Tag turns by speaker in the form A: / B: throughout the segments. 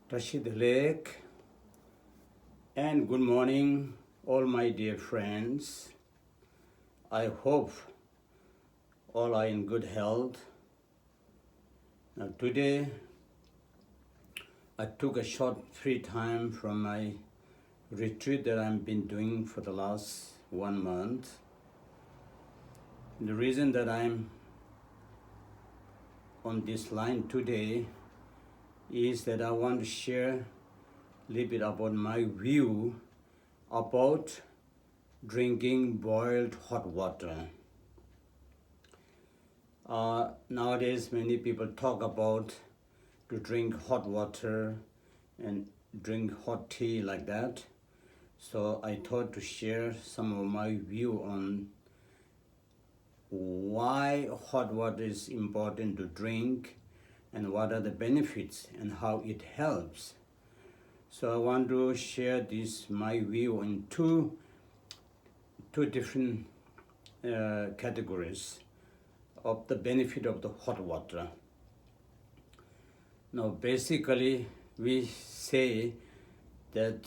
A: Tashi DelekTo, and good morning, all my dear friends. I hope all are in good health. Now, today I took a short free time from my retreat that I've been doing for the last 1 month. The reason that I'm on this line today is that I want to share a little bit about my view about drinking boiled hot water. Nowadays, many people talk about to drink hot water and drink hot tea like that. So I thought to share some of my view on why hot water is important to drink and what are the benefits and how it helps. So I want to share this my view in two different categories of the benefit of the hot water. Now basically we say that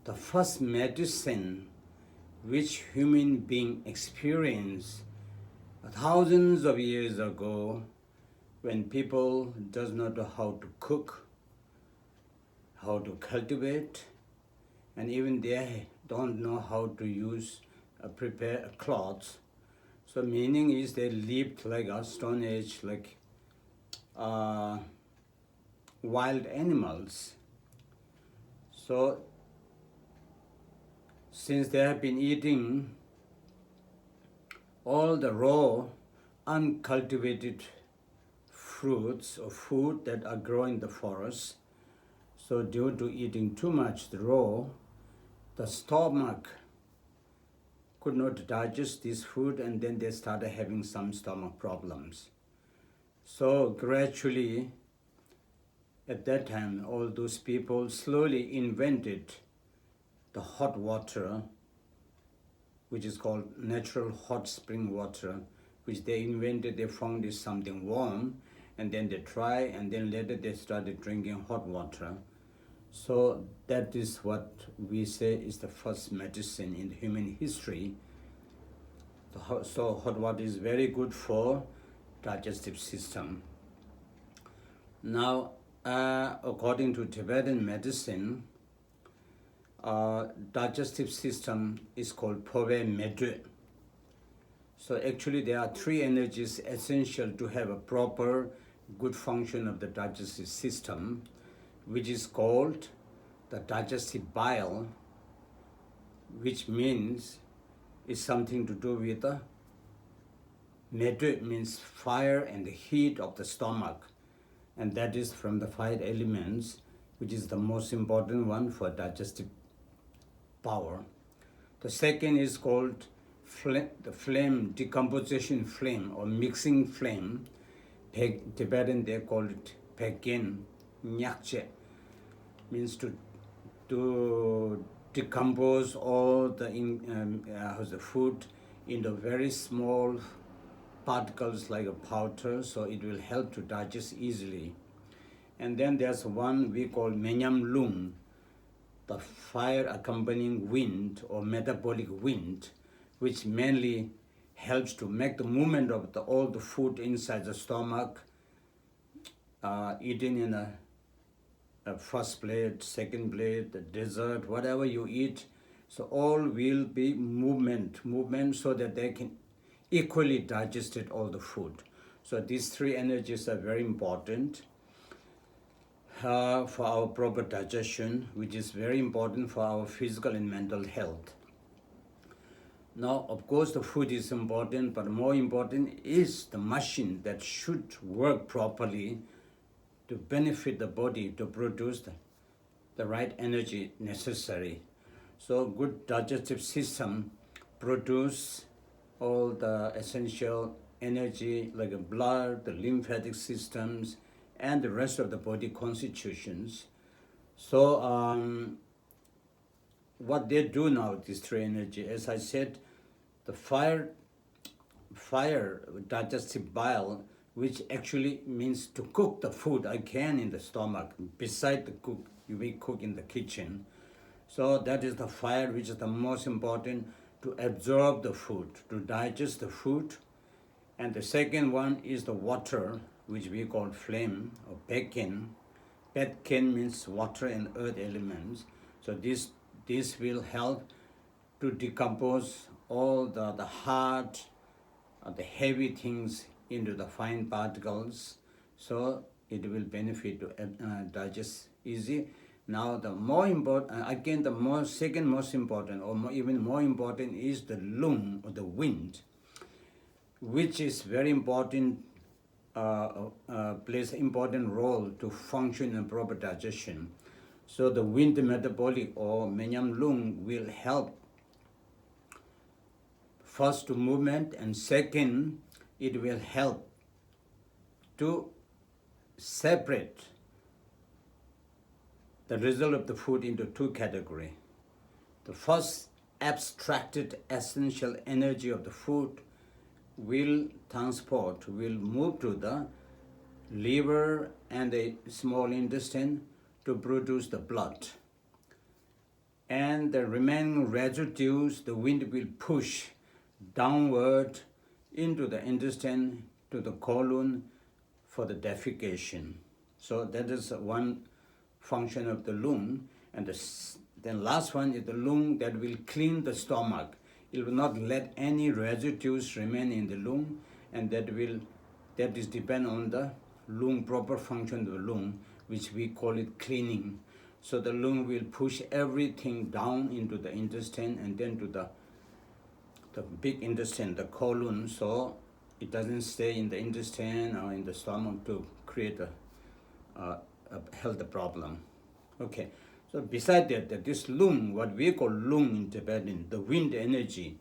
A: the first medicine which human being experienced thousands of years ago, when people does not know how to cook, how to cultivate, and even they don't know how to use prepare cloths. So meaning is they lived like a stone age, like wild animals. So since they have been eating all the raw, uncultivated fruits or food that are growing in the forest, so due to eating too much the raw, the stomach could not digest this food, and then they started having some stomach problems. So gradually, at that time, all those people slowly invented the hot water, which is called natural hot spring water, which they invented. They found is something warm, and then they try, and then later they started drinking hot water. So that is what we say is the first medicine in human history. So hot water is very good for digestive system. Now, according to Tibetan medicine, digestive system is called Pove Medu. So actually there are three energies essential to have a proper good function of the digestive system, which is called the digestive bile, which means is something to do with the medu, means fire and the heat of the stomach, and that is from the 5 elements, which is the most important one for digestive power. The second is called the flame, decomposition flame or mixing flame. Tibetan they call it Pekin Nyakche, means to decompose all the food into very small particles like a powder, so it will help to digest easily. And then there's one we call Menyam Lung, the fire accompanying wind or metabolic wind, which mainly helps to make the movement of all the food inside the stomach, eaten in a first plate, second plate, the dessert, whatever you eat. So all will be movement, so that they can equally digest all the food. So these three energies are very important for our proper digestion, which is very important for our physical and mental health. Now, of course, the food is important, but more important is the machine that should work properly to benefit the body to produce the right energy necessary. So good digestive system produce all the essential energy like the blood, the lymphatic systems, and the rest of the body constitutions. So what they do now, these three energy, as I said, the fire digestive bile which actually means to cook the food again in the stomach. Beside the cook, we cook in the kitchen. So that is the fire, which is the most important to absorb the food, to digest the food. And the second one is the water, which we call flame or Petkin. Petkin means water and earth elements. So this will help to decompose all the hard, the heavy things into the fine particles. So it will benefit to digest easy. Now the more important, again the second most important or even more important is the lung or the wind, which is very important, plays an important role to function in proper digestion. So the wind metabolic or menyam lung will help first to movement, and second, it will help to separate the result of the food into two categories. The first, abstracted essential energy of the food will move to the liver and the small intestine to produce the blood. And the remaining residues, the wind will push downward into the intestine to the colon for the defecation. So that is one function of the lung. And then last one is the lung that will clean the stomach. It will not let any residues remain in the lung, and that is depend on the lung, proper function of the lung, which we call it cleaning. So the lung will push everything down into the intestine and then to the big intestine, the colon, so it doesn't stay in the intestine or in the stomach to create a health problem. Okay, so beside that this lung, what we call lung in Tibetan, the wind energy,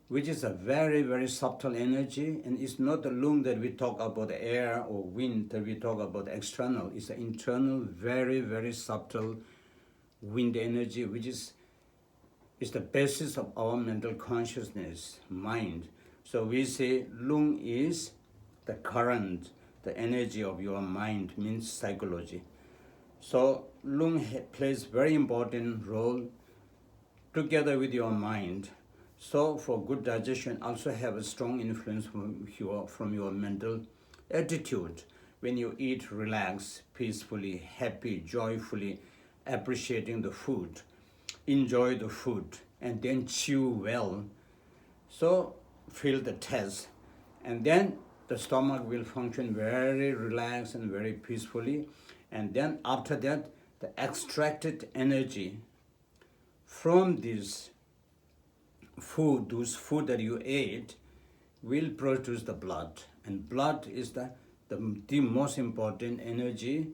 A: which is a very, very subtle energy, and it's not the lung that we talk about, the air or wind that we talk about external. It's an internal, very, very subtle wind energy, which is the basis of our mental consciousness, mind. So we say lung is the current, the energy of your mind, means psychology. So lung plays very important role together with your mind. So for good digestion, also have a strong influence from your mental attitude. When you eat, relax, peacefully, happy, joyfully, appreciating the food, enjoy the food, and then chew well. So feel the taste, and then the stomach will function very relaxed and very peacefully. And then after that, the extracted energy from this food, those food that you ate, will produce the blood. And blood is the most important energy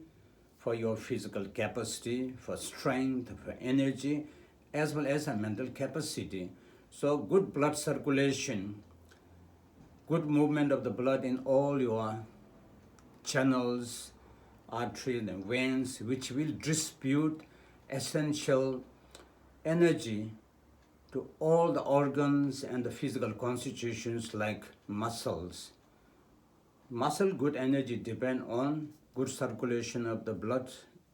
A: for your physical capacity, for strength, for energy, as well as a mental capacity. So good blood circulation, good movement of the blood in all your channels, arteries and veins, which will distribute essential energy to all the organs and the physical constitutions like muscles. Muscle good energy depend on good circulation of the blood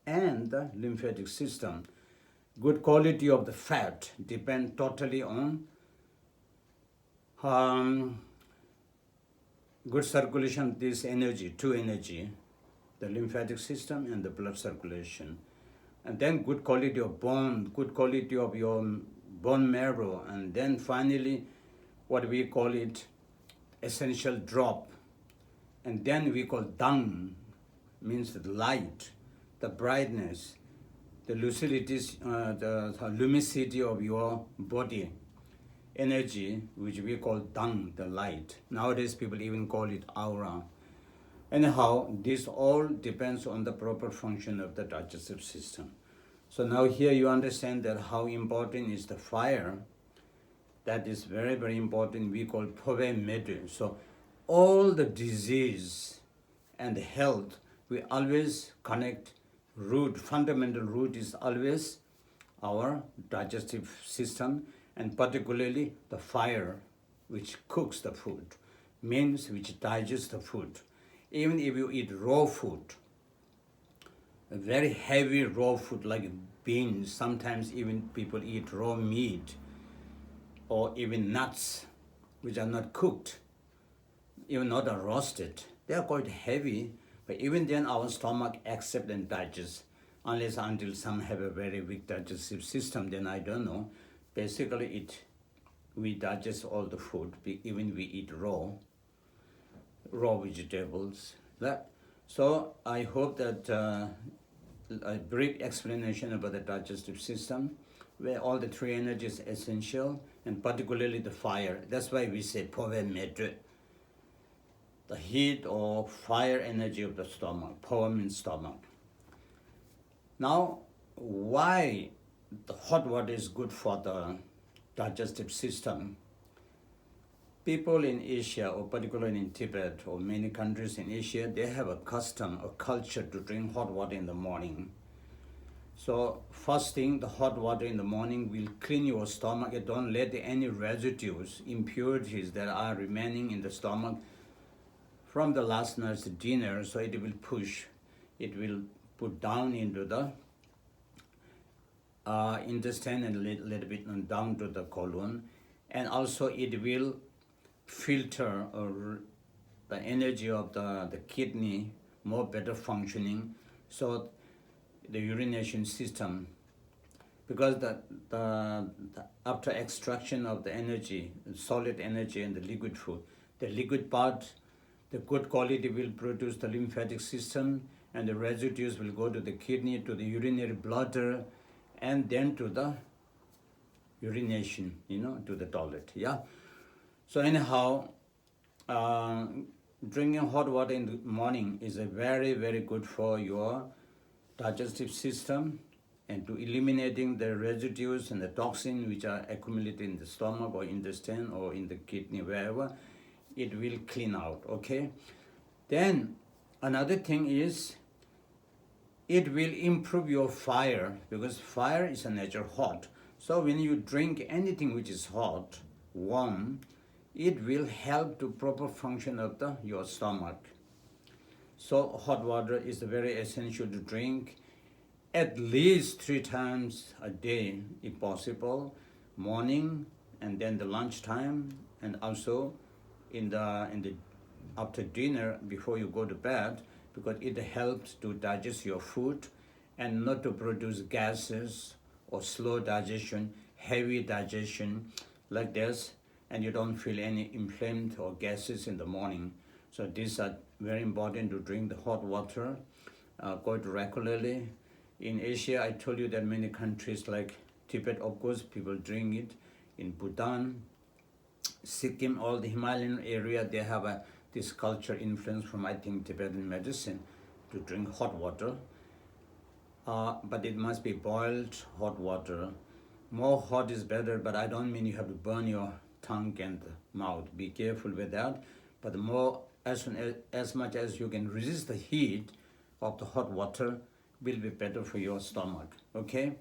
A: and the lymphatic system. Good quality of the fat depend totally on good circulation of this energy, two energy, the lymphatic system and the blood circulation. And then good quality of bone, good quality of your bone marrow, and then finally what we call it essential drop. And then we call dung, means the light, the brightness, the lucidity, the lumicity of your body, energy, which we call dung, the light. Nowadays people even call it aura. Anyhow, this all depends on the proper function of the digestive system. So now here you understand that how important is the fire. That is very, very important. We call pove medu. So all the disease and health, we always connect root, fundamental root is always our digestive system, and particularly the fire which cooks the food, means which digests the food. even if you eat raw food, very heavy raw food like beans, sometimes even people eat raw meat or even nuts which are not cooked, even not roasted. They are quite heavy, but even then our stomach accepts and digests, unless until some have a very weak digestive system, then I don't know. Basically, we digest all the food, even we eat raw vegetables. So I hope that a brief explanation about the digestive system, where all the three energies are essential, and particularly the fire. That's why we say power medre, the heat or fire energy of the stomach. Power means stomach. Now, why the hot water is good for the digestive system? People in Asia, or particularly in Tibet or many countries in Asia, they have a custom, a culture to drink hot water in the morning. So first thing, the hot water in the morning will clean your stomach. And don't let any residues, impurities that are remaining in the stomach from the last night's dinner, so it will put down into the intestine and a little bit down to the colon, and also it will filter the energy of the kidney more better functioning, so the urination system, because the after extraction of the energy, solid energy and the liquid food, the liquid part, the good quality will produce the lymphatic system, and the residues will go to the kidney, to the urinary bladder, and then to the urination, to the toilet. Yeah. So anyhow, drinking hot water in the morning is a very, very good for your digestive system, and to eliminating the residues and the toxin which are accumulated in the stomach or intestine or in the kidney, wherever, it will clean out, okay? Then another thing is, it will improve your fire, because fire is a nature hot. So when you drink anything which is hot, warm, it will help to proper function of your stomach. So hot water is very essential to drink at least 3 times a day, if possible, morning and then the lunchtime, and also in the after dinner before you go to bed, because it helps to digest your food and not to produce gases or slow digestion, heavy digestion like this, and you don't feel any inflamed or gases in the morning. So these are very important to drink the hot water quite regularly. In Asia, I told you that many countries like Tibet, of course, people drink it. In Bhutan, Sikkim, all the Himalayan area, they have this culture influence from, I think, Tibetan medicine to drink hot water. But it must be boiled hot water. More hot is better, but I don't mean you have to burn your tongue and mouth. Be careful with that. But as much as you can resist the heat of the hot water will be better for your stomach, okay?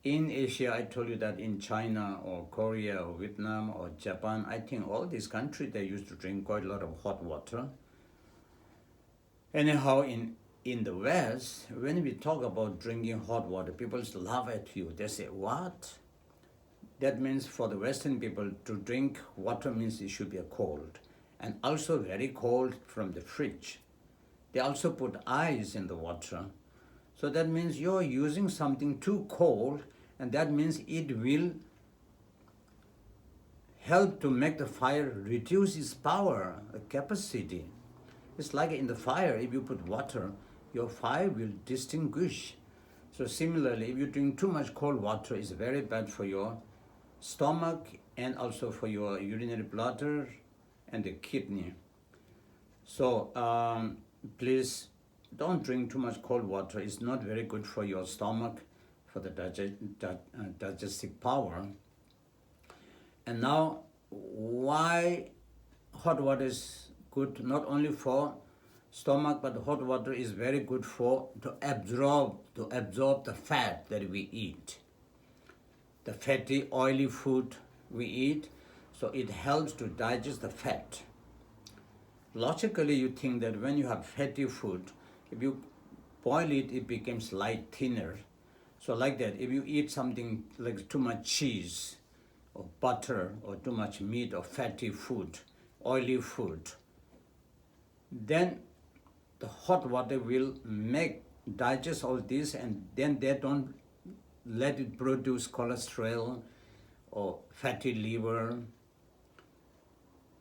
A: In Asia, I told you that in China or Korea or Vietnam or Japan, I think all these countries, they used to drink quite a lot of hot water. Anyhow, in the West, when we talk about drinking hot water, people laugh at you. They say, what? That means for the Western people, to drink water means it should be cold, and also very cold from the fridge. They also put ice in the water. So that means you're using something too cold, and that means it will help to make the fire reduce its power, capacity. It's like in the fire, if you put water, your fire will distinguish. So similarly, if you drink too much cold water, it's very bad for your stomach and also for your urinary bladder and the kidney. So please don't drink too much cold water. It's not very good for your stomach, for the digestive power. And now, why hot water is good not only for stomach, but hot water is very good to absorb the fat that we eat, the fatty, oily food we eat. So it helps to digest the fat. logically you think that when you have fatty food, if you boil it, it becomes light, thinner. So like that, if you eat something like too much cheese or butter or too much meat or fatty food, oily food, then the hot water will make digest all this, and then they don't let it produce cholesterol or fatty liver.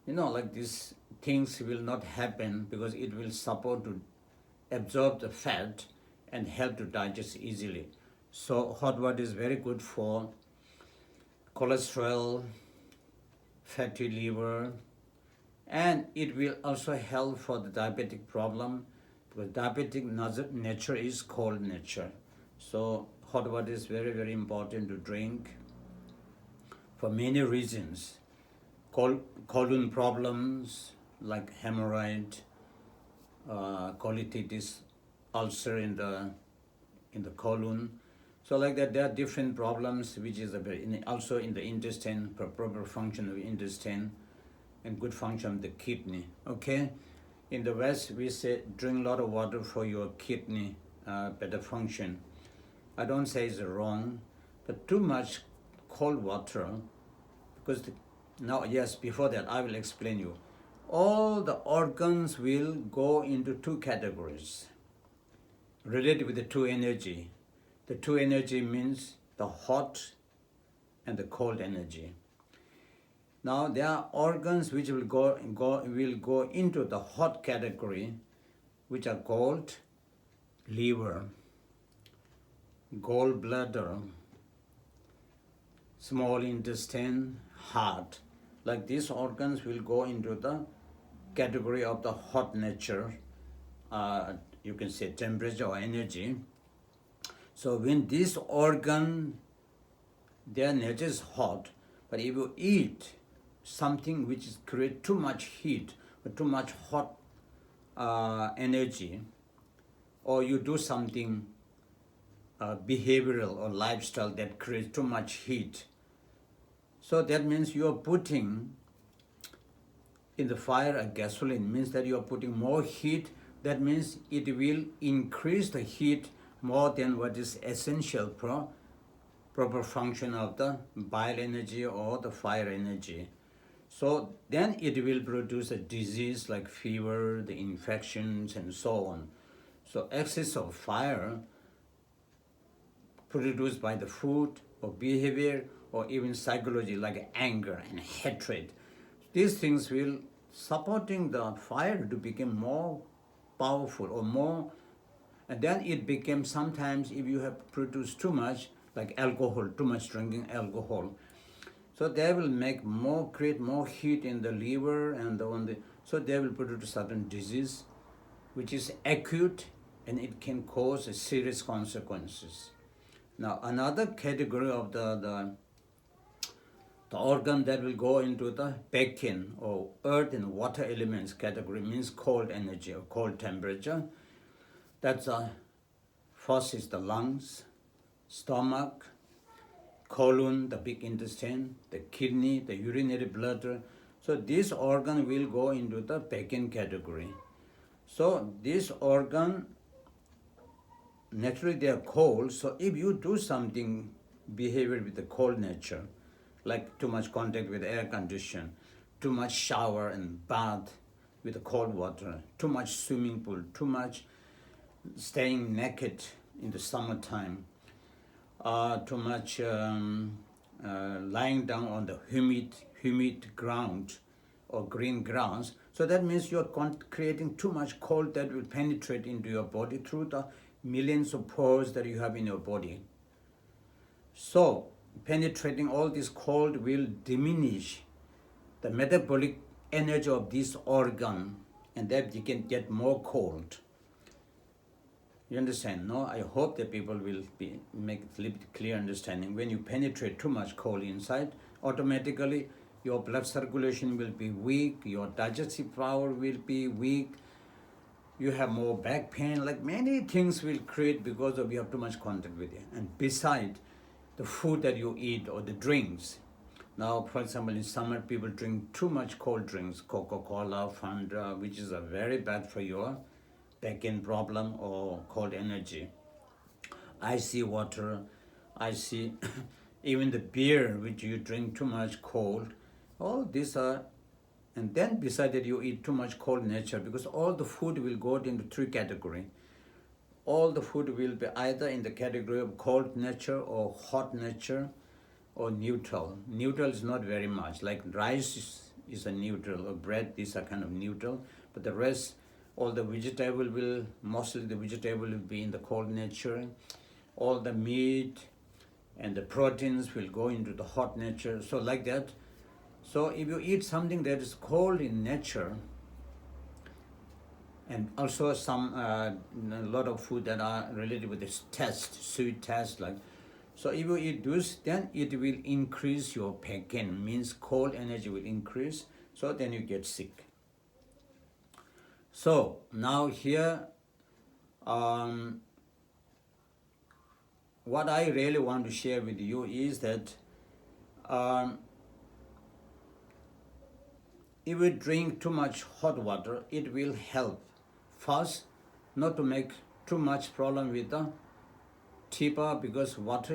A: Like these things will not happen because it will support to absorb the fat and help to digest easily. So hot water is very good for cholesterol, fatty liver, and it will also help for the diabetic problem, because diabetic nature is cold nature. So hot water is very, very important to drink for many reasons. Colon problems like hemorrhoid, colitis, ulcer in the colon. So like that, there are different problems, which is also in the intestine, proper function of intestine, and good function of the kidney. Okay, in the West we say drink a lot of water for your kidney better function. I don't say it's wrong, but too much cold water, because before that I will explain you. All the organs will go into two categories related with the two energy. The two energy means the hot and the cold energy. Now there are organs which will go into the hot category, which are called liver, gallbladder, small intestine, heart. Like these organs will go into the category of the hot nature, you can say temperature or energy. So when this organ, their nature is hot, but if you eat something which create too much heat or too much hot energy, or you do something behavioral or lifestyle that creates too much heat, so that means you are putting in the fire a gasoline, means that you are putting more heat. That means it will increase the heat more than what is essential for proper function of the bile energy or the fire energy. So then it will produce a disease like fever, the infections, and so on. So excess of fire produced by the food or behavior or even psychology like anger and hatred, these things will supporting the fire to become more powerful or more. And then it becomes, sometimes if you have produced too much, like alcohol, too much drinking alcohol, so they will create more heat in the liver and so they will produce a certain disease which is acute, and it can cause serious consequences. Now another category of the organ that will go into the Becken or earth and water elements category means cold energy or cold temperature. That's first is the lungs, stomach, colon, the big intestine, the kidney, the urinary bladder. So this organ will go into the Becken category. So this organ, naturally they are cold. So if you do something behavior with the cold nature, like too much contact with air condition, too much shower and bath with the cold water, too much swimming pool, too much staying naked in the summertime, too much lying down on the humid ground or green grounds. So that means you're creating too much cold that will penetrate into your body through the millions of pores that you have in your body. So penetrating all this cold will diminish the metabolic energy of this organ, and that you can get more cold. You understand, no? I hope that people will make it a little bit clear understanding. When you penetrate too much cold inside, automatically your blood circulation will be weak, your digestive power will be weak, you have more back pain, like many things will create because you have too much contact with it. And besides, the food that you eat or the drinks, Now, for example, in summer, people drink too much cold drinks, Coca-Cola, Fanta, which is very bad for your back-end problem or cold energy. Icy water, icy, even the beer which you drink too much cold, all these are, and then beside that you eat too much cold nature, because all the food will go into three categories. All the food will be either in the category of cold nature or hot nature or neutral. Neutral is not very much, like rice is a neutral, or bread, these are kind of neutral, but the rest, all the vegetable will, mostly the vegetable will be in the cold nature. All the meat and the proteins will go into the hot nature, so like that. So if you eat something that is cold in nature, and also a lot of food that are related with this taste, sweet taste, like, so if you eat this, then it will increase your pain, means cold energy will increase, so then you get sick. So now here, what I really want to share with you is that if you drink too much hot water, it will help. First, not to make too much problem with the tipper, because water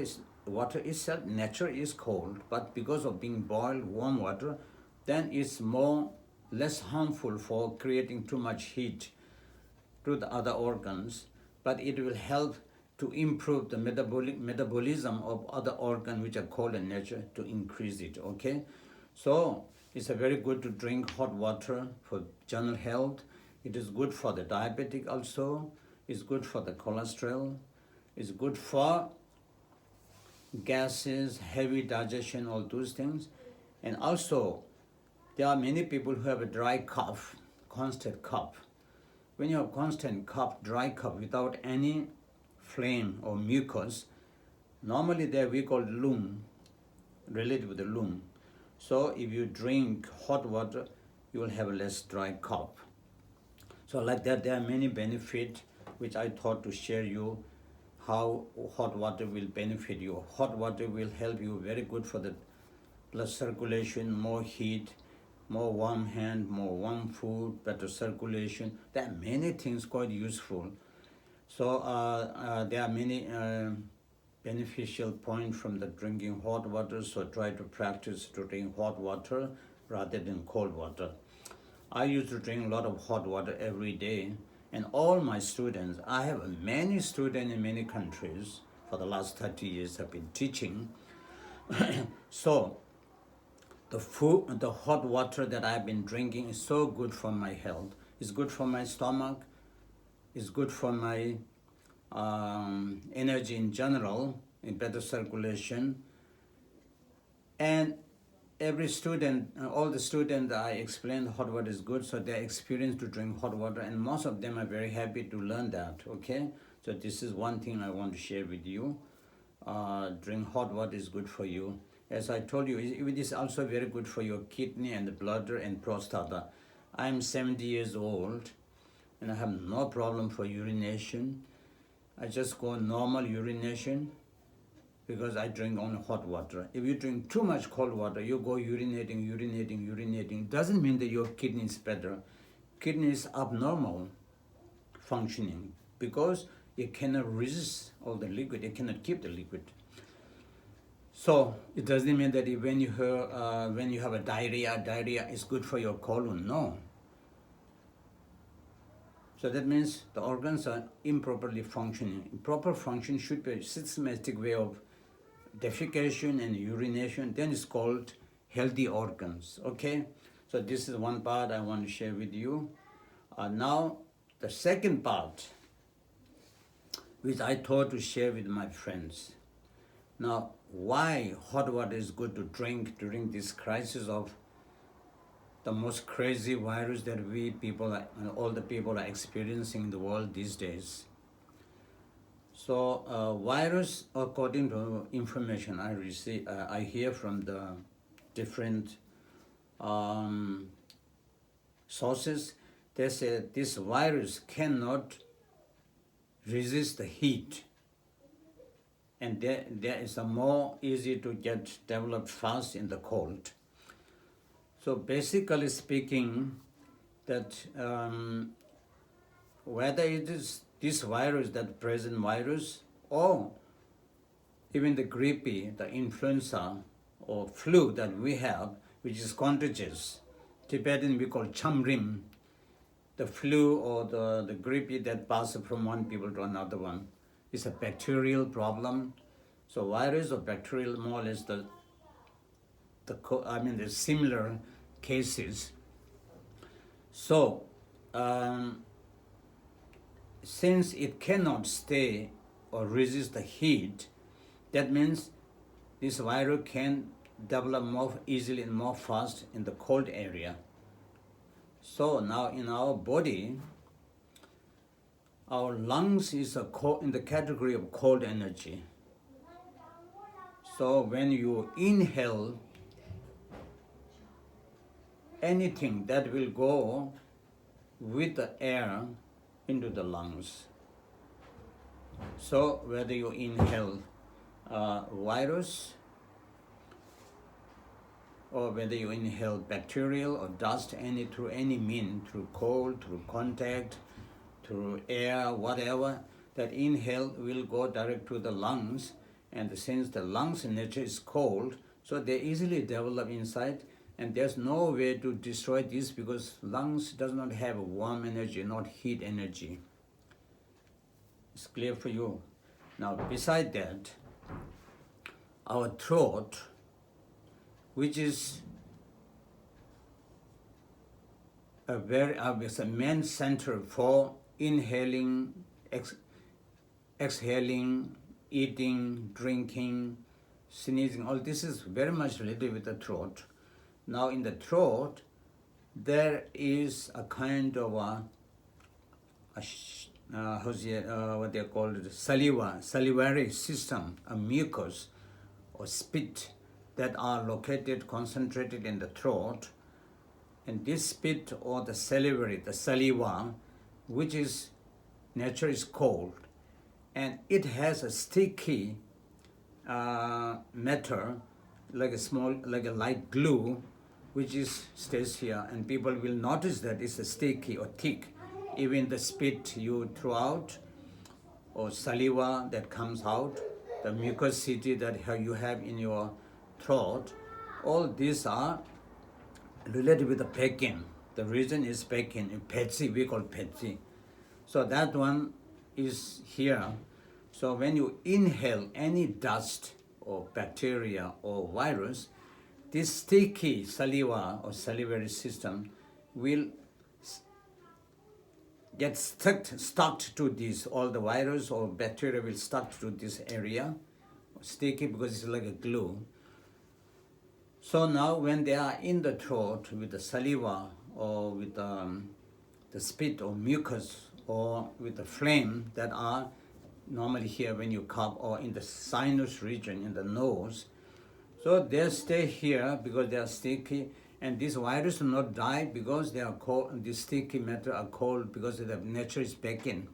A: itself, nature is cold, but because of being boiled warm water, then it's less harmful for creating too much heat to the other organs, but it will help to improve the metabolism of other organs which are cold in nature, to increase it, okay? So it's a very good to drink hot water for general health. It is good for the diabetic also. It's good for the cholesterol. It's good for gases, heavy digestion, all those things. And also, there are many people who have a dry cough, constant cough. When you have constant cough, dry cough without any phlegm or mucus, normally we call lung, related with the lung. So if you drink hot water, you will have a less dry cough. So like that, there are many benefits which I thought to share you, how hot water will benefit you. Hot water will help you very good for the blood circulation, more heat, more warm hand, more warm food, better circulation. There are many things quite useful. So there are many beneficial points from the drinking hot water, so try to practice to drink hot water rather than cold water. I used to drink a lot of hot water every day, and all my students, I have many students in many countries. For the last 30 years I've been teaching. So the hot water that I've been drinking is so good for my health. It's good for my stomach, it's good for my energy in general, in better circulation. And every student, all the students I explained hot water is good, so they're experienced to drink hot water, and most of them are very happy to learn that, okay? So this is one thing I want to share with you. Drink hot water is good for you. As I told you, it is also very good for your kidney and the bladder and prostata. I'm 70 years old, and I have no problem for urination. I just go normal urination, because I drink only hot water. If you drink too much cold water, you go urinating. Doesn't mean that your kidney is better. Kidney is abnormal functioning, because it cannot resist all the liquid, it cannot keep the liquid. So it doesn't mean that when you have a diarrhea is good for your colon. No. So that means the organs are improperly functioning. Proper function should be a systematic way of defecation and urination. Then it's called healthy organs. Okay. So this is one part I want to share with you. Now the second part, which I thought to share with my friends. Now, why hot water is good to drink during this crisis of the most crazy virus that all the people are experiencing in the world these days. So virus, according to information I hear from the different sources, they say this virus cannot resist the heat. and there is a more easy to get developed fast in the cold. So basically speaking, that whether it is this virus, that present virus, or even the grippy, the influenza or flu that we have, which is contagious, Tibetan we call chamrim, the flu or the grippy that passes from one people to another one, is a bacterial problem. So virus or bacterial, more or less the similar cases. So since it cannot stay or resist the heat, that means this virus can develop more easily and more fast in the cold area. So now in our body, our lungs is in the category of cold energy. So when you inhale anything that will go with the air into the lungs. So whether you inhale virus or whether you inhale bacterial or dust, through any mean, through cold, through contact, through air, whatever, that inhale will go direct to the lungs. And since the lungs in nature is cold, so they easily develop inside, and there's no way to destroy this because lungs does not have warm energy, not heat energy. It's clear for you. Now, beside that, our throat, which is a main center for inhaling, exhaling, eating, drinking, sneezing, all this is very much related with the throat. Now in the throat, there is a kind of what they call it, salivary system, a mucus or spit that are located, concentrated in the throat. And this spit or the saliva, which is nature is cold, and it has a sticky matter, like a light glue, which stays here, and people will notice that it's a sticky or thick. Even the spit you throw out, or saliva that comes out, the mucosity that you have in your throat, all these are related with the pectin. The reason is pectin. Petsi, we call petsi. So that one is here. So when you inhale any dust or bacteria or virus, this sticky saliva or salivary system will get stuck to this. All the virus or bacteria will stuck to this area, sticky because it's like a glue. So now when they are in the throat with the saliva or with the spit or mucus or with the phlegm that are normally here when you cough, or in the sinus region in the nose, so they stay here because they are sticky, and this virus will not die because they are cold. This sticky matter are cold because the nature is pectin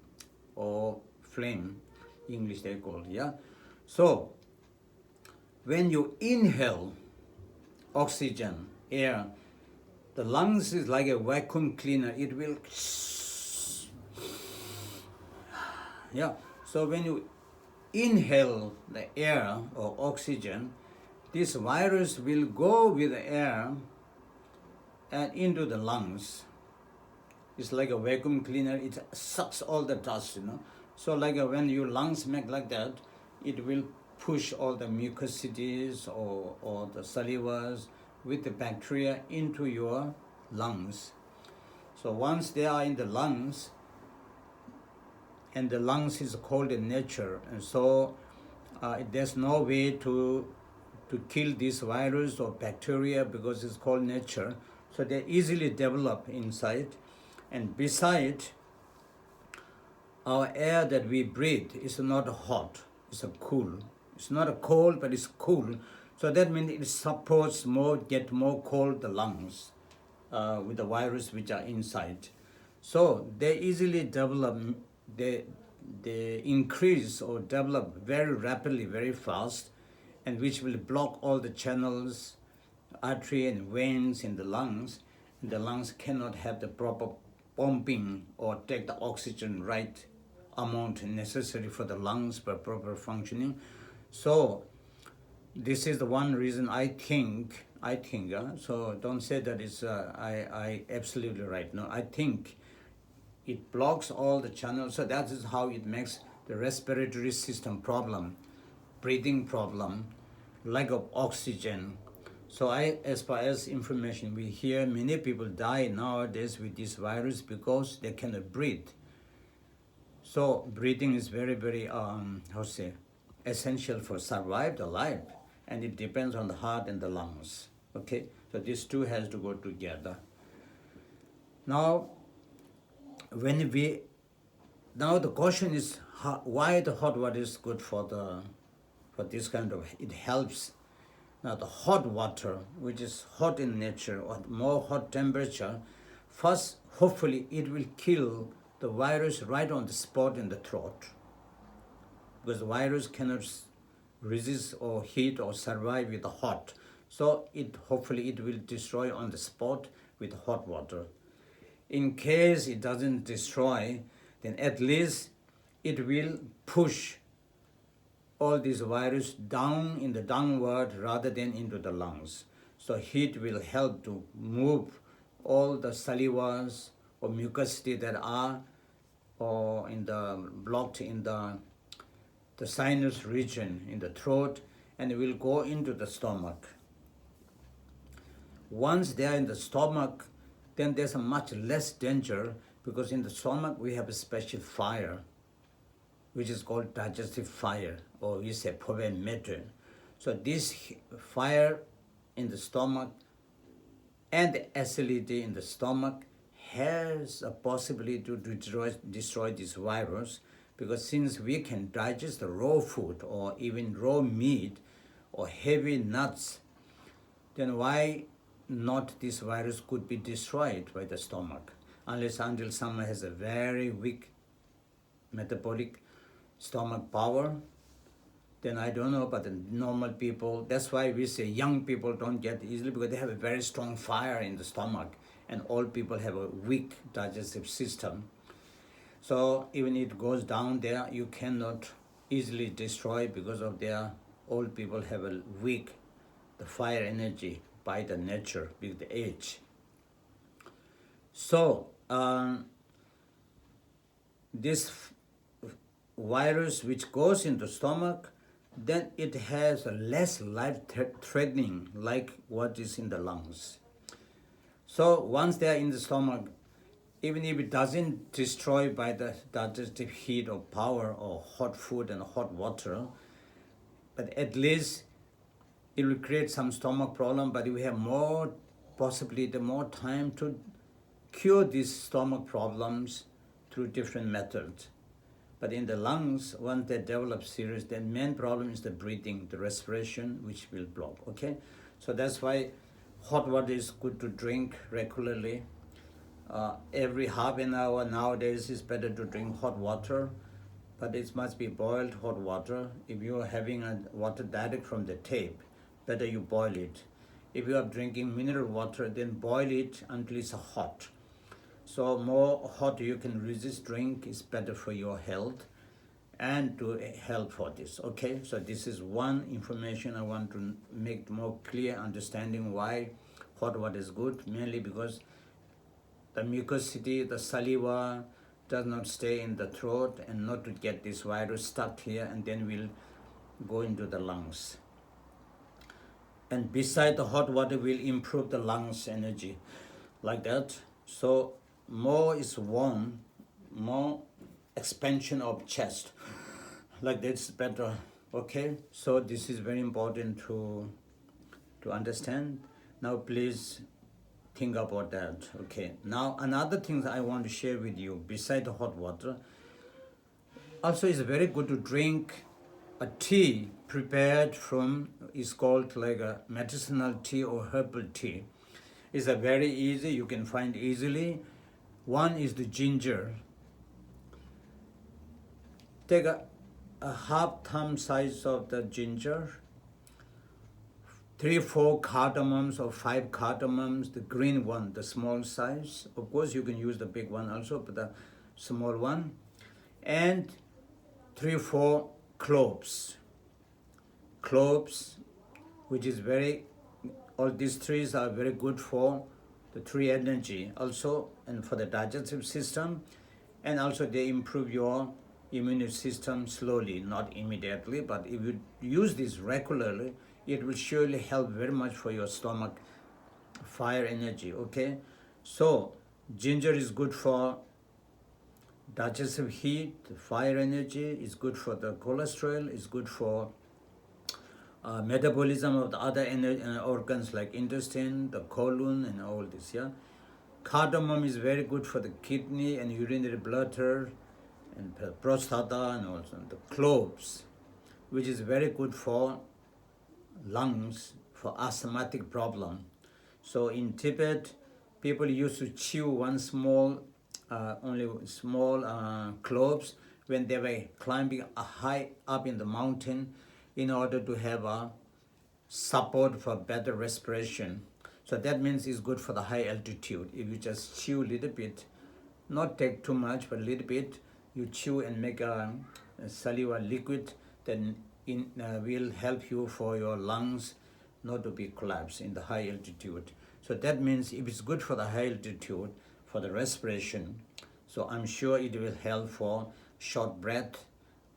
A: or phlegm, English they call it, yeah. So when you inhale oxygen, air, the lungs is like a vacuum cleaner. It will, yeah. So when you inhale the air or oxygen, this virus will go with the air and into the lungs. It's like a vacuum cleaner. It sucks all the dust, So like when your lungs make like that, it will push all the mucosities or the salivas with the bacteria into your lungs. So once they are in the lungs, and the lungs is cold in nature, and so there's no way to kill this virus or bacteria because it's cold nature. So they easily develop inside. And beside, our air that we breathe is not hot, it's a cool. It's not a cold, but it's cool. So that means it supports get more cold the lungs with the virus which are inside. So they easily develop, they increase or develop very rapidly, very fast, and which will block all the channels, artery and veins in the lungs. And the lungs cannot have the proper pumping or take the oxygen right amount necessary for the lungs for proper functioning. So this is the one reason I think, so don't say that it's I absolutely right. No, I think it blocks all the channels. So that is how it makes the respiratory system problem, breathing problem, lack of oxygen. So as far as information, we hear many people die nowadays with this virus because they cannot breathe. So breathing is very, very, essential for survive the life. And it depends on the heart and the lungs. Okay, so these two has to go together. Now, now the question is why the hot water is good for this kind of, it helps. Now the hot water, which is hot in nature or more hot temperature, first hopefully it will kill the virus right on the spot in the throat, because the virus cannot resist or heat or survive with the hot. So hopefully it will destroy on the spot with hot water. In case it doesn't destroy, then at least it will push all this virus down in the downward rather than into the lungs. So heat will help to move all the salivas or mucosity that are or blocked in the sinus region in the throat, and it will go into the stomach. Once they are in the stomach, then there's a much less danger, because in the stomach we have a special fire, which is called digestive fire, or we say phobe. So this fire in the stomach and the acidity in the stomach has a possibility to destroy this virus, because since we can digest the raw food or even raw meat or heavy nuts, then why not this virus could be destroyed by the stomach, until someone has a very weak metabolic stomach power. Then I don't know, but the normal people, that's why we say young people don't get easily, because they have a very strong fire in the stomach, and old people have a weak digestive system. So even it goes down there, you cannot easily destroy, because of their old people have a weak the fire energy by the nature with the age. So this virus which goes into stomach, then it has a less life-threatening like what is in the lungs. So once they are in the stomach, even if it doesn't destroy by the digestive heat or power or hot food and hot water, but at least it will create some stomach problem, but we have more possibility, more time to cure these stomach problems through different methods. But in the lungs, once they develop serious, the main problem is the breathing, the respiration, which will block, okay? So that's why hot water is good to drink regularly. Every half an hour nowadays is better to drink hot water, but it must be boiled hot water. If you are having water direct from the tap, better you boil it. If you are drinking mineral water, then boil it until it's hot. So more hot you can resist drink is better for your health and to help for this, okay? So this is one information I want to make more clear understanding why hot water is good, mainly because the mucosity, the saliva does not stay in the throat and not to get this virus stuck here and then will go into the lungs. And beside the hot water will improve the lungs energy like that. So more is warm, more expansion of chest, like that's better, okay? So this is very important to understand. Now please think about that, okay? Now another thing I want to share with you, beside the hot water, also it's very good to drink a tea prepared from, is called like a medicinal tea or herbal tea. It's a very easy, you can find easily. One is the ginger. take a half thumb size of the ginger, 3-4 cardamoms or 5 cardamoms, the green one, the small size. Of course, you can use the big one also, but the small one. And 3-4 cloves. Cloves, which is all these trees are very good for the tree energy also, and for the digestive system, and also they improve your immune system slowly, not immediately, but if you use this regularly, it will surely help very much for your stomach fire energy, okay? So ginger is good for digestive heat, fire energy, is good for the cholesterol, is good for metabolism of the other organs like intestine, the colon, and all this, yeah? Cardamom is very good for the kidney and urinary bladder and prostata, and also the cloves, which is very good for lungs, for asthmatic problem. So in Tibet, people used to chew one small, only small cloves when they were climbing high up in the mountain in order to have a support for better respiration. So that means it's good for the high altitude. If you just chew a little bit, not take too much, but a little bit, you chew and make a saliva liquid, then will help you for your lungs not to be collapsed in the high altitude. So that means if it's good for the high altitude, for the respiration, so I'm sure it will help for short breath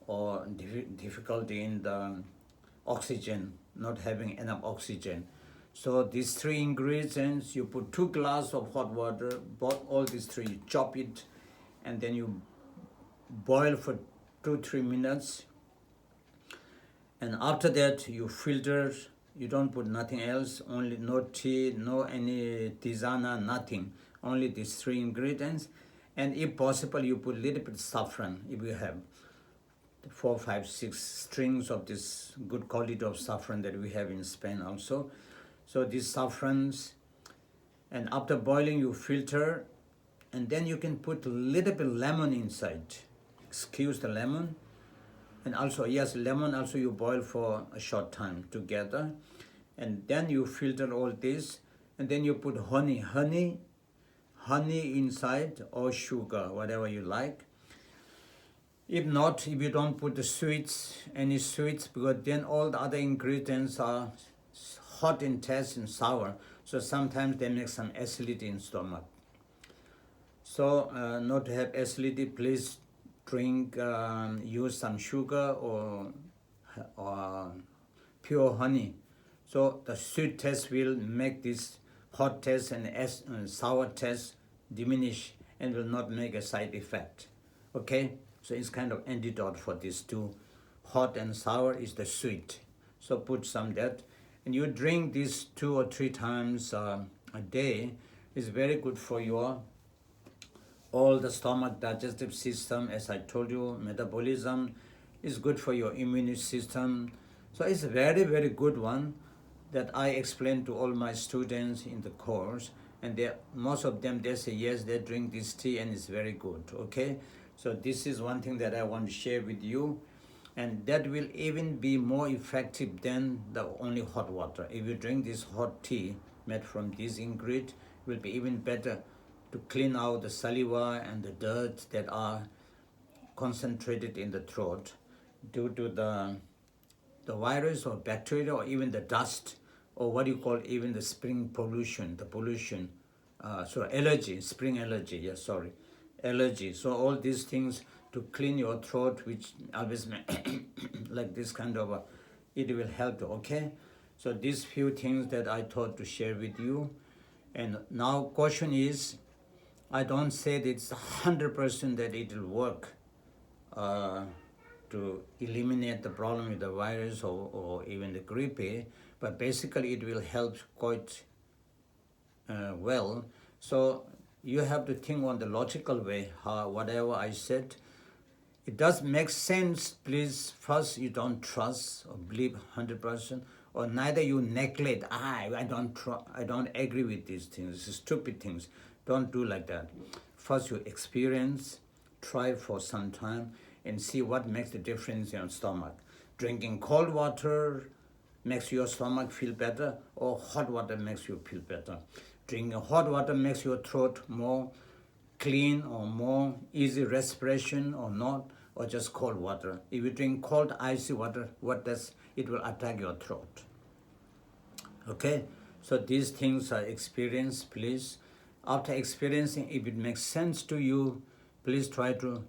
A: or difficulty in the oxygen, not having enough oxygen. So these 3 ingredients, you put 2 glasses of hot water, all these 3, you chop it, and then you boil for 2-3 minutes. And after that, you filter, you don't put nothing else, only no tea, no any tisana, nothing, only these 3 ingredients. And if possible, you put a little bit of saffron, if you have 4, 5, 6 strings of this good quality of saffron that we have in Spain also. So these saffrons, and after boiling, you filter, and then you can put a little bit lemon inside. Excuse the lemon. And also, yes, lemon also you boil for a short time together. And then you filter all this, and then you put honey inside, or sugar, whatever you like. If not, if you don't put any sweets, because then all the other ingredients are hot in taste and sour, so sometimes they make some acidity in stomach. So not to have acidity, please drink, use some sugar or pure honey. So the sweet taste will make this hot taste and sour taste diminish and will not make a side effect. Okay, so it's kind of antidote for these 2. Hot and sour is the sweet. So put some that. And you drink this 2 or 3 times a day. Is very good for your all the stomach, digestive system, as I told you, metabolism is good for your immune system. So it's a very, very good one that I explain to all my students in the course, and most of them, they say yes, they drink this tea and it's very good, okay? So this is one thing that I want to share with you, and that will even be more effective than the only hot water. If you drink this hot tea made from this ingredient, it will be even better to clean out the saliva and the dirt that are concentrated in the throat due to the virus or bacteria or even the dust, or what you call even the spring pollution, allergy, spring allergy, yes, sorry, allergy. So all these things to clean your throat, which always like this kind of, it will help, okay? So these few things that I thought to share with you. And now question is, I don't say that it's 100% that it will work to eliminate the problem with the virus or even the grippe, but basically it will help quite well. So you have to think on the logical way, how whatever I said, it does make sense. Please, first you don't trust or believe 100%, or neither you neglect. I don't agree with these things. It's stupid things. Don't do like that. First you experience, try for some time, and see what makes the difference in your stomach. Drinking cold water makes your stomach feel better, or hot water makes you feel better. Drinking hot water makes your throat more clean or more easy respiration or not, or just cold water. If you drink cold icy water, what does it will attack your throat. Okay, so these things are experienced. Please, after experiencing, if it makes sense to you, please try to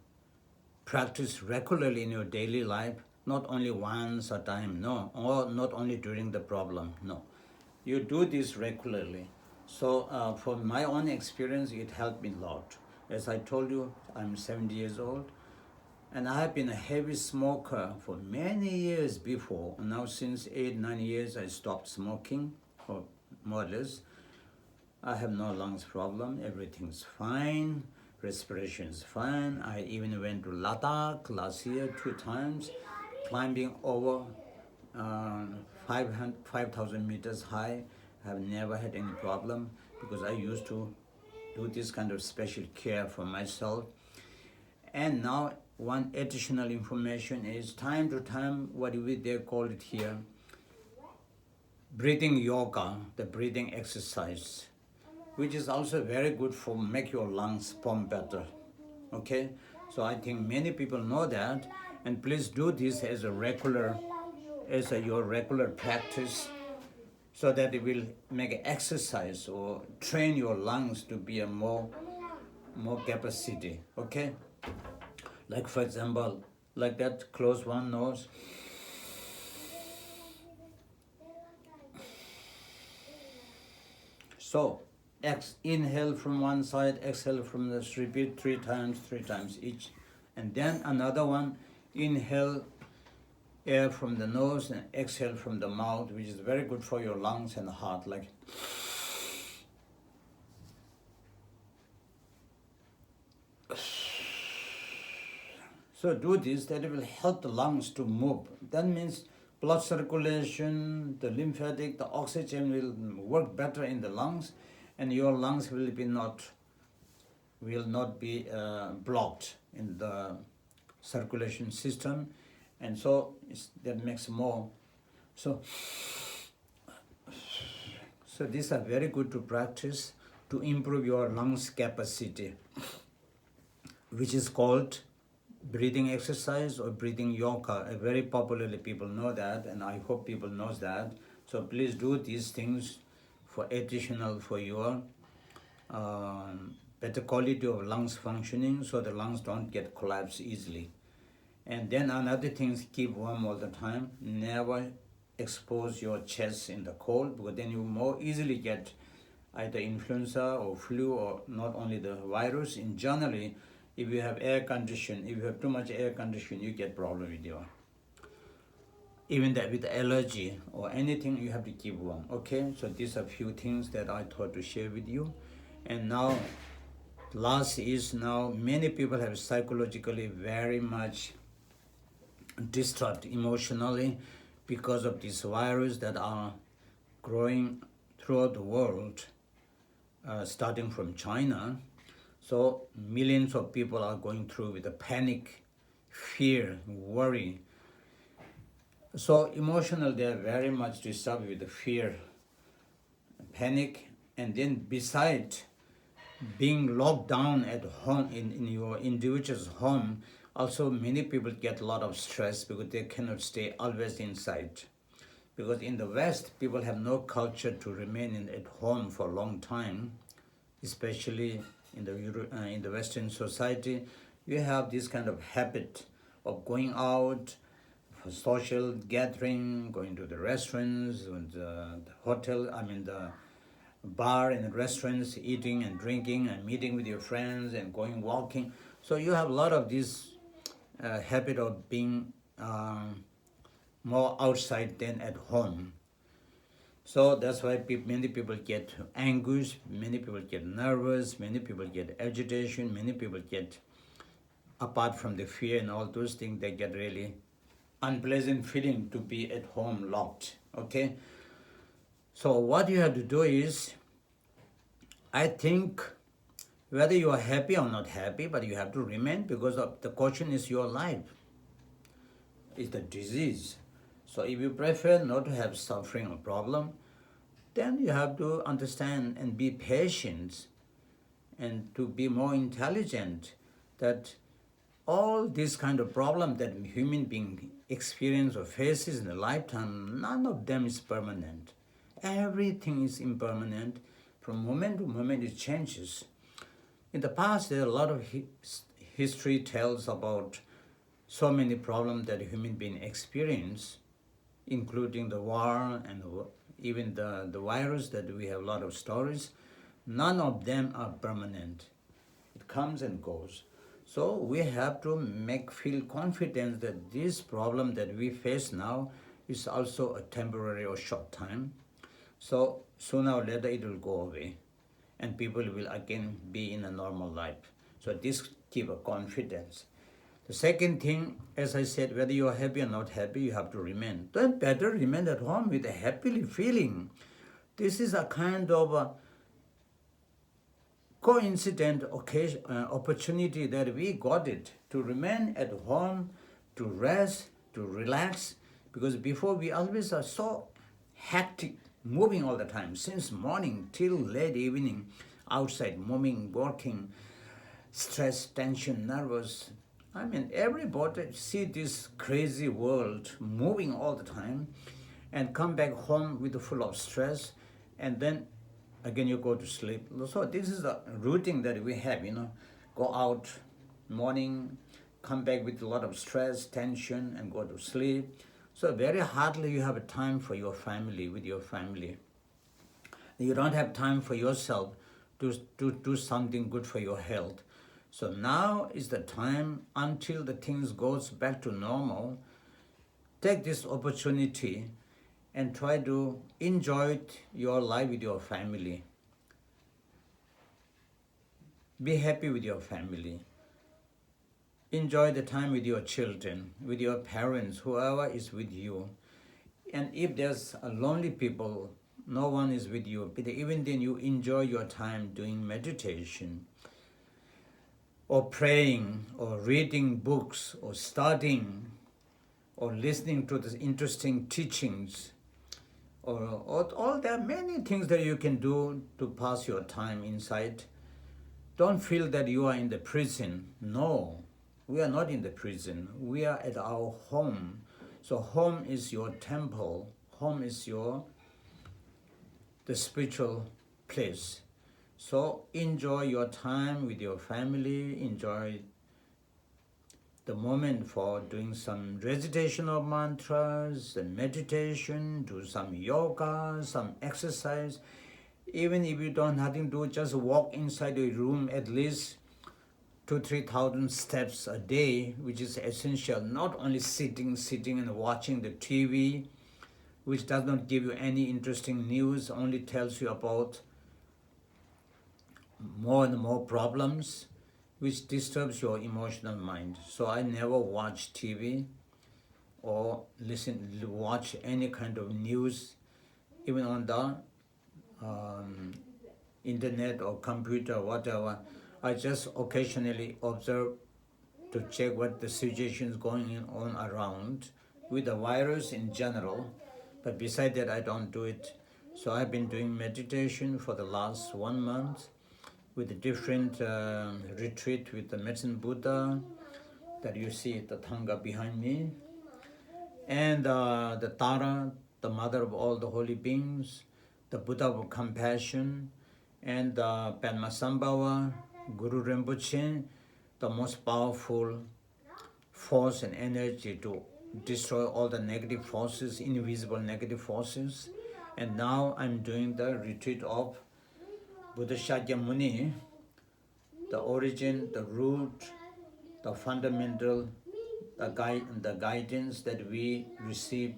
A: practice regularly in your daily life, not only once a time, no, or not only during the problem, no. You do this regularly. So from my own experience, it helped me a lot. As I told you, I'm 70 years old, and I have been a heavy smoker for many years before. Now since 8-9 years, I stopped smoking, or more or less. I have no lungs problem, everything's fine, respiration is fine. I even went to Ladakh last year 2 times, climbing over 5,000 meters high. I have never had any problem because I used to do this kind of special care for myself. And now one additional information is time to time, what they call it here, breathing yoga, the breathing exercise, which is also very good for make your lungs pump better. Okay, so I think many people know that, and please do this as a regular, your regular practice, so that it will make an exercise or train your lungs to be a more capacity. Okay, like for example, like that, close one nose. So inhale from one side, exhale from the, repeat 3 times each. And then another one, inhale air from the nose and exhale from the mouth, which is very good for your lungs and heart. Like, so do this, that will help the lungs to move. That means blood circulation, the lymphatic, the oxygen will work better in the lungs, and your lungs will not be blocked in the circulation system, and so that makes more. So these are very good to practice to improve your lungs capacity, which is called breathing exercise or breathing yoga. Very popularly people know that, and I hope people knows that. So please do these things for additional for your better quality of lungs functioning, so the lungs don't get collapsed easily. And then another thing is keep warm all the time. Never expose your chest in the cold, because then you more easily get either influenza or flu, or not only the virus. In generally, if you have air condition, if you have too much air condition, you get problem with your, even that with allergy or anything, you have to keep warm. Okay, so these are few things that I thought to share with you. And now, last is, now many people have psychologically very much disturbed emotionally because of this virus that are growing throughout the world, starting from China. So millions of people are going through with a panic, fear, worry. So emotional, they are very much disturbed with the fear, panic, and then beside being locked down at home, in your individual's home, also many people get a lot of stress because they cannot stay always inside. Because in the West, people have no culture to remain at home for a long time, especially in the Western society. You have this kind of habit of going out for social gathering, going to the restaurants, and the hotel, the bar and restaurants, eating and drinking and meeting with your friends and going walking. So you have a lot of this habit of being more outside than at home. So that's why many people get anguish, many people get nervous, many people get agitation, many people get, apart from the fear and all those things, they get really unpleasant feeling to be at home locked. Okay, so what you have to do is, I think whether you are happy or not happy, but you have to remain because of the question is your life. It's the disease. So if you prefer not to have suffering or problem, then you have to understand and be patient and to be more intelligent that all these kind of problem that human being experience or faces in a lifetime, none of them is permanent. Everything is impermanent. From moment to moment it changes. In the past, there are a lot of history tells about so many problems that human being experience, including the war and even the virus that we have a lot of stories. None of them are permanent. It comes and goes. So we have to feel confident that this problem that we face now is also a temporary or short time. So sooner or later it will go away and people will again be in a normal life. So this give a confidence. The second thing, as I said, whether you are happy or not happy, you have to remain. Then better remain at home with a happily feeling. This is a kind of a coincident occasion, opportunity that we got it to remain at home, to rest, to relax, because before we always are so hectic, moving all the time, since morning till late evening, outside, moving, working, stress, tension, nervous. I mean, everybody see this crazy world moving all the time and come back home with full of stress, and then again you go to sleep. So this is the routine that we have, go out morning, come back with a lot of stress, tension, and go to sleep. So very hardly you have a time for your family, with your family. You don't have time for yourself to do something good for your health. So now is the time until the things goes back to normal. Take this opportunity and try to enjoy your life with your family. Be happy with your family. Enjoy the time with your children, with your parents, whoever is with you. And if there's a lonely people, no one is with you, but even then you enjoy your time doing meditation or praying or reading books or studying or listening to the interesting teachings. Or there are many things that you can do to pass your time inside. Don't feel that you are in the prison. No, we are not in the prison. We are at our home. So home is your temple. Home is the spiritual place. So enjoy your time with your family. Enjoy the moment for doing some recitation of mantras and meditation, do some yoga, some exercise. Even if you don't have nothing to do, just walk inside your room at least 2,000-3,000 steps a day, which is essential. Not only sitting and watching the TV, which does not give you any interesting news, only tells you about more and more problems, which disturbs your emotional mind. So I never watch TV or watch any kind of news, even on the internet or computer, whatever. I just occasionally observe to check what the situation is going on around with the virus in general. But beside that, I don't do it. So I've been doing meditation for the last 1 month with a different retreat with the Medicine Buddha that you see the Thanga behind me, and the Tara, the mother of all the holy beings, the Buddha of compassion, and the Padmasambhava, Guru Rinpoche, the most powerful force and energy to destroy all the negative forces, invisible negative forces. And now I'm doing the retreat of Buddha Shakyamuni, the origin, the root, the fundamental, the guidance that we receive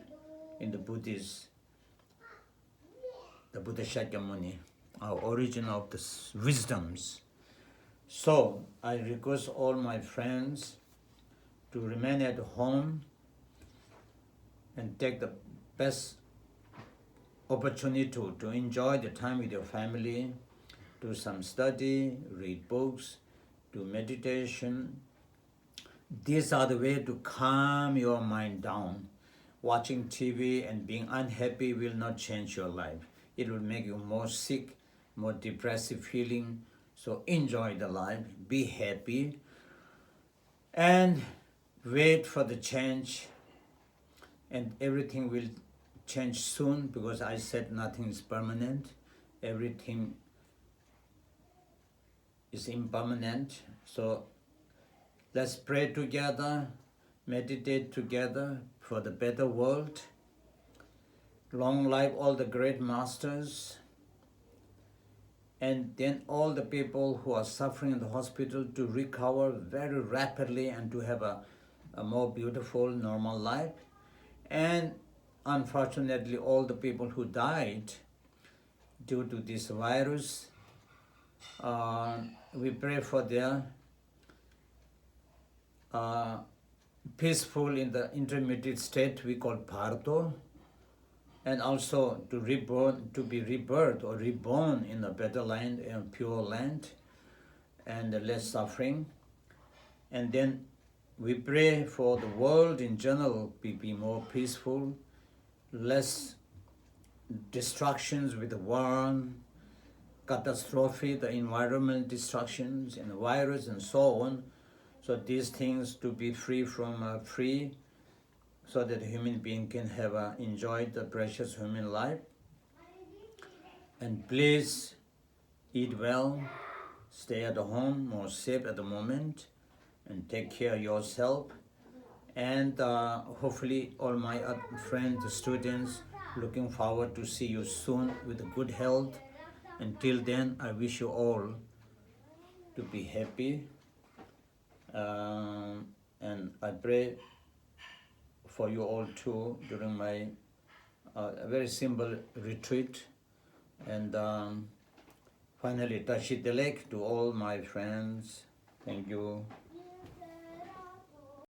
A: in the Buddhist, the Buddha Shakyamuni, our origin of the wisdoms. So I request all my friends to remain at home and take the best opportunity to enjoy the time with your family, do some study, read books, do meditation. These are the way to calm your mind down. Watching TV and being unhappy will not change your life. It will make you more sick, more depressive feeling. So enjoy the life, be happy, and wait for the change. And everything will change soon, because I said nothing is permanent. Everything is impermanent. So let's pray together, meditate together for the better world. Long life all the great masters, and then all the people who are suffering in the hospital to recover very rapidly and to have a more beautiful, normal life. And unfortunately, all the people who died due to this virus, we pray for their peaceful in the intermediate state we call parto, and also to be rebirth or reborn in a better land, in a pure land, and less suffering. And then we pray for the world in general be more peaceful, less destructions with the war, catastrophe, the environmental destructions and the virus and so on. So these things to be free from so that a human being can have enjoyed the precious human life. And please eat well, stay at home, more safe at the moment, and take care of yourself. And hopefully all my friends, students, looking forward to see you soon with good health. Until then, I wish you all to be happy. And I pray for you all too during my very simple retreat. And finally, Tashi DelekTo to all my friends. Thank you.